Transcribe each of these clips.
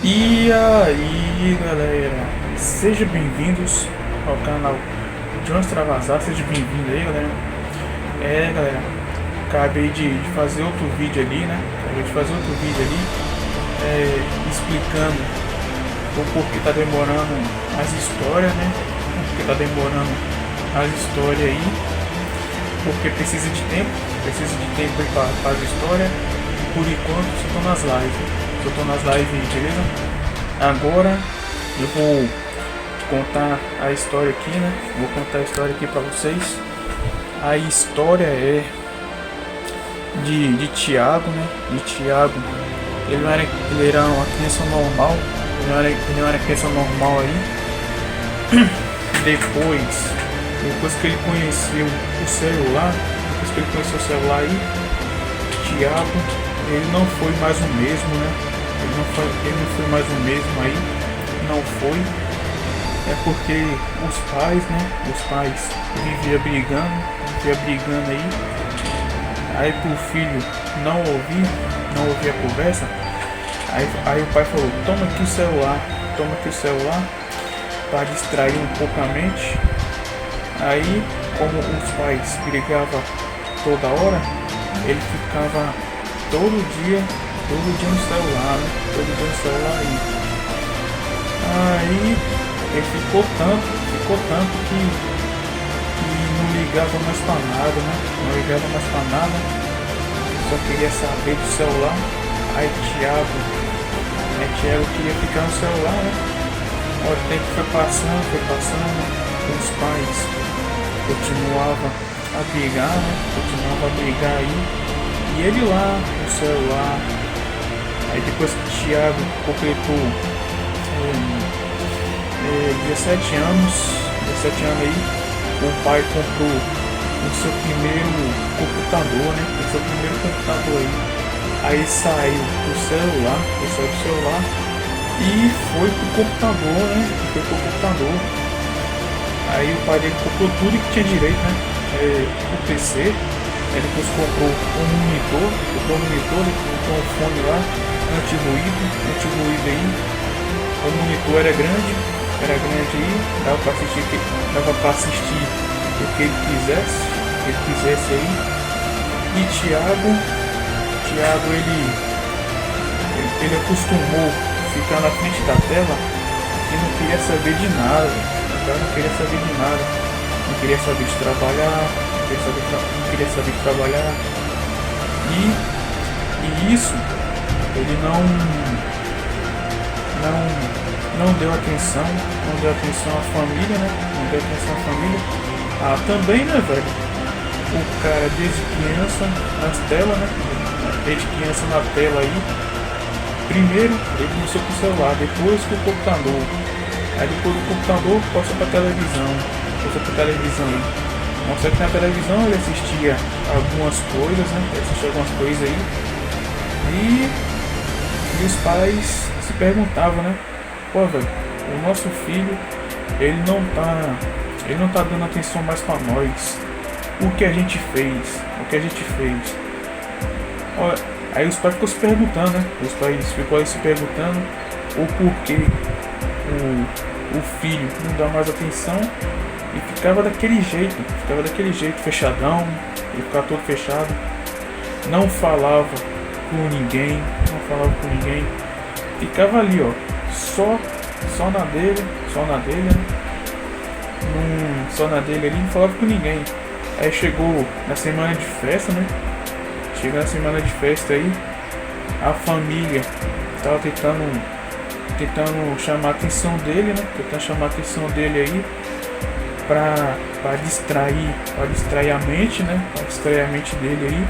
E aí galera, sejam bem-vindos ao canal John Extravasar, seja bem-vindo aí galera. Galera, acabei de fazer outro vídeo ali, né? Explicando o porquê tá demorando as histórias, né? Porque tá demorando as histórias aí, porque precisa de tempo aí para fazer história. Por enquanto só tô nas lives, beleza? Agora eu vou contar a história aqui, né? Vou contar a história aqui pra vocês. A história é de Tiago, né? De Tiago. Ele era uma criança normal. Ele não era criança normal aí. Depois que ele conheceu o celular, aí, Tiago, ele não foi mais o mesmo, né? Ele não foi mais o mesmo aí. Não foi. É porque os pais viviam brigando aí. Aí pro filho não ouvir a conversa. Aí o pai falou, toma aqui o celular para distrair um pouco a mente. Aí, como os pais brigavam toda hora, ele ficava todo dia no celular, né? Aí ele ficou tanto que não ligava mais pra nada, né? Só queria saber do celular. Aí Thiago queria ficar no celular, né? O tempo foi passando, os pais continuavam a brigar aí. E ele lá no celular. Aí depois que Thiago completou 17 anos aí, o pai comprou o seu primeiro computador, né? Aí saiu do celular e foi pro computador, Aí o pai dele comprou tudo que tinha direito, né? O PC. Aí depois comprou um monitor, comprou um fone lá, anti-ruído aí. O monitor era grande aí, dava pra assistir o que ele quisesse aí. E Thiago ele acostumou ficar na frente da tela e não queria saber de nada. O cara não queria saber de nada, não queria saber de trabalhar, não queria saber de trabalhar. E isso ele não deu atenção à família, né? Também, né, velho? O cara desde criança nas telas, né? Desde criança na tela aí. Primeiro ele começou com o celular, depois com o computador. Aí depois do computador passou pra televisão. Aí. Mostra que na televisão ele assistia algumas coisas, né? E os pais se perguntavam, né? Pô, velho, o nosso filho, ele não tá dando atenção mais pra nós. O que a gente fez? Olha, aí os pais ficam se perguntando, né? O porquê o filho não dá mais atenção e ficava daquele jeito, fechadão, ele ficava todo fechado, não falava com ninguém, ficava ali, ó, só na dele, né? Só na dele ali, não falava com ninguém. Aí chegou na semana de festa, né? A família tava tentando chamar a atenção dele, né? Aí pra distrair a mente, né? Dele aí.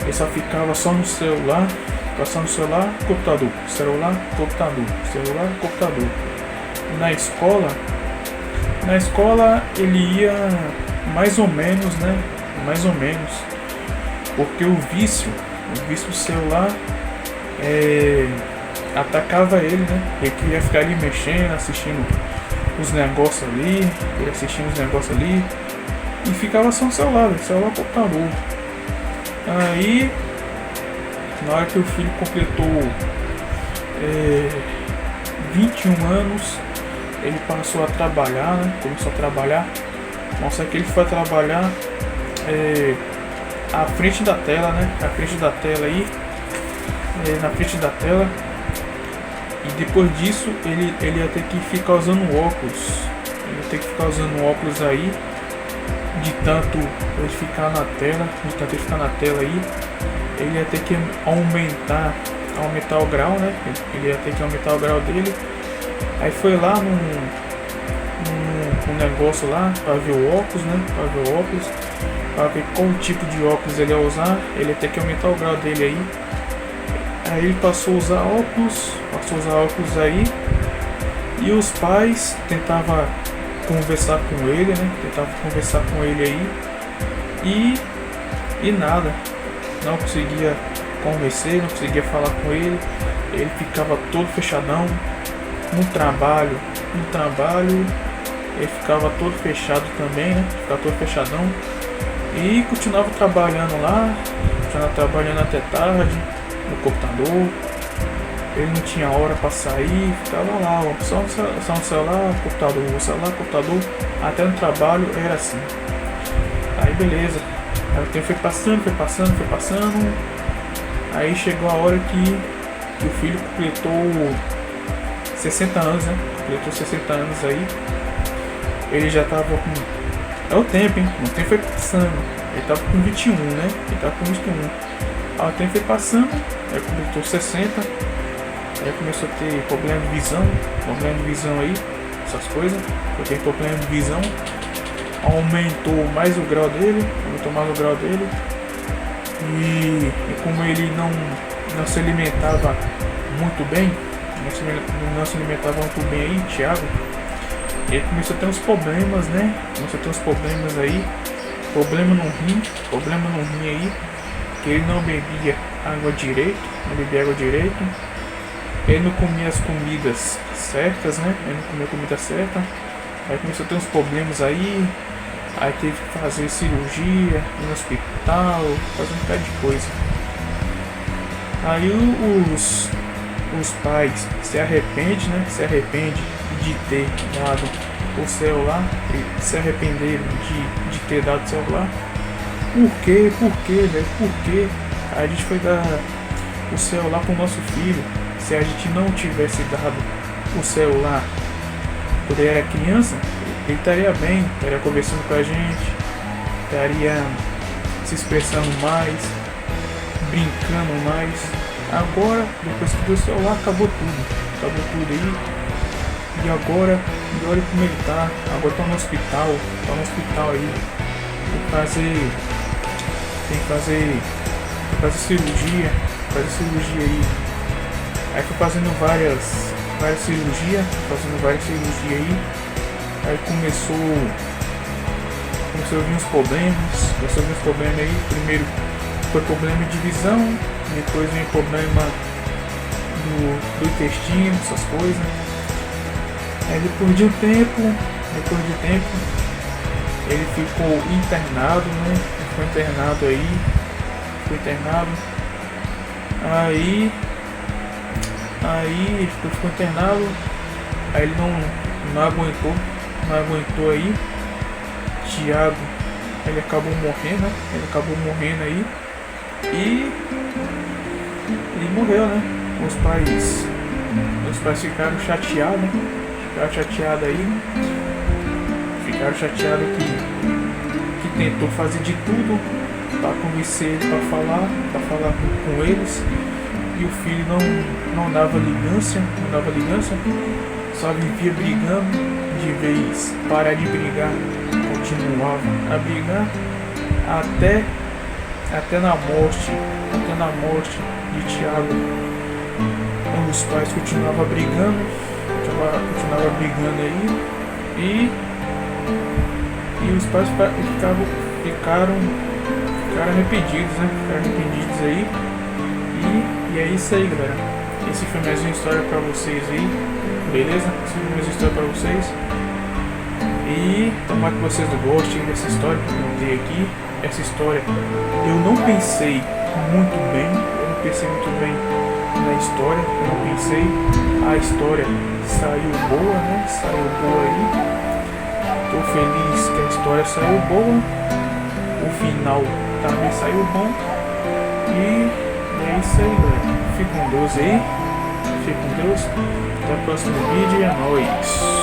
Ele só ficava só no celular, computador. E na escola ele ia mais ou menos, né? Porque o vício celular atacava ele, né? Ele queria ficar ali mexendo, assistindo os negócios ali, e ficava só no celular, computador. Aí, na hora que o filho completou 21 anos, ele passou a trabalhar, né? Começou a trabalhar. Nossa, que ele foi trabalhar à frente da tela, né? À frente da tela aí. Na frente da tela. E depois disso, ele ia ter que ficar usando óculos. Ele ia ter que ficar usando óculos aí. De tanto ele ficar na tela. De tanto ele ficar na tela aí. Ele ia ter que aumentar o grau, né? Ele ia ter que aumentar o grau dele. Aí foi lá num negócio lá para ver o óculos, né? Para ver o óculos, para ver qual tipo de óculos ele ia usar. Ele ia ter que aumentar o grau dele aí. Aí ele passou a usar óculos aí. E os pais tentavam conversar com ele, né? Tentavam conversar com ele aí. E nada. Não conseguia convencer, não conseguia falar com ele. Ele ficava todo fechadão. No trabalho ele ficava todo fechado também, né? Ficava todo fechadão. E continuava trabalhando lá, continuava trabalhando até tarde no computador. Ele não tinha hora para sair, ficava lá, ó, só no celular, computador, até no trabalho era assim. Aí beleza. Aí o tempo foi passando. Aí chegou a hora que o filho completou 60 anos, né? Completou 60 anos aí. Ele já tava com... É o tempo, hein? O tempo foi passando. Ele tava com 21, né? Ele tava com 21. Aí o tempo foi passando. Aí completou 60. Aí começou a ter problema de visão aí. Essas coisas. Eu tenho problema de visão. Aumentou mais o grau dele. E como ele não se alimentava muito bem, não se alimentava muito bem aí, Thiago, ele começou a ter uns problemas, né? Aí, problema no rim aí, que ele não bebia água direito, ele não comia as comidas certas, né? Aí começou a ter uns problemas aí teve que fazer cirurgia, ir no hospital, fazer um bocado de coisa. Aí os pais se arrependem, né? Se arrependem de ter dado o celular, se arrependeram de ter dado o celular. Por quê, velho? Por quê? Aí a gente foi dar o celular pro nosso filho. Se a gente não tivesse dado o celular quando ele era criança, ele estaria bem, estaria conversando com a gente, estaria se expressando mais, brincando mais. Agora, depois que deu o celular, acabou tudo aí. E agora olha como ele tá. Agora tá no hospital aí. Tem que fazer cirurgia aí. Aí foi fazendo várias cirurgias, aí. Aí começou a vir uns problemas aí. Primeiro foi problema de visão, depois vem problema do intestino, essas coisas. Aí depois de um tempo, ele ficou internado, né? Ficou internado. Aí ficou internado. Aí ele não aguentou aí. Thiago, ele acabou morrendo aí. E morreu, né? Os pais ficaram chateados, né? Ficaram chateados que tentou fazer de tudo para convencer ele para falar com eles. E o filho não dava ligança, só vivia brigando. De vez parar de brigar, continuava a brigar até na morte de Thiago. Os pais continuavam brigando aí. E os pais ficaram arrependidos, né? Aí. E é isso aí, galera. Esse foi mais uma história pra vocês aí. Beleza? Essa foi mais uma história pra vocês. E tomara que vocês gostem dessa história que eu contei aqui. Essa história eu não pensei muito bem. Na história, eu não pensei. A história saiu boa, né? Saiu boa aí. Tô feliz que a história saiu boa. O final também saiu bom. E é isso aí, galera. Fique com Deus aí. Fique com Deus. Até o próximo vídeo e é nóis.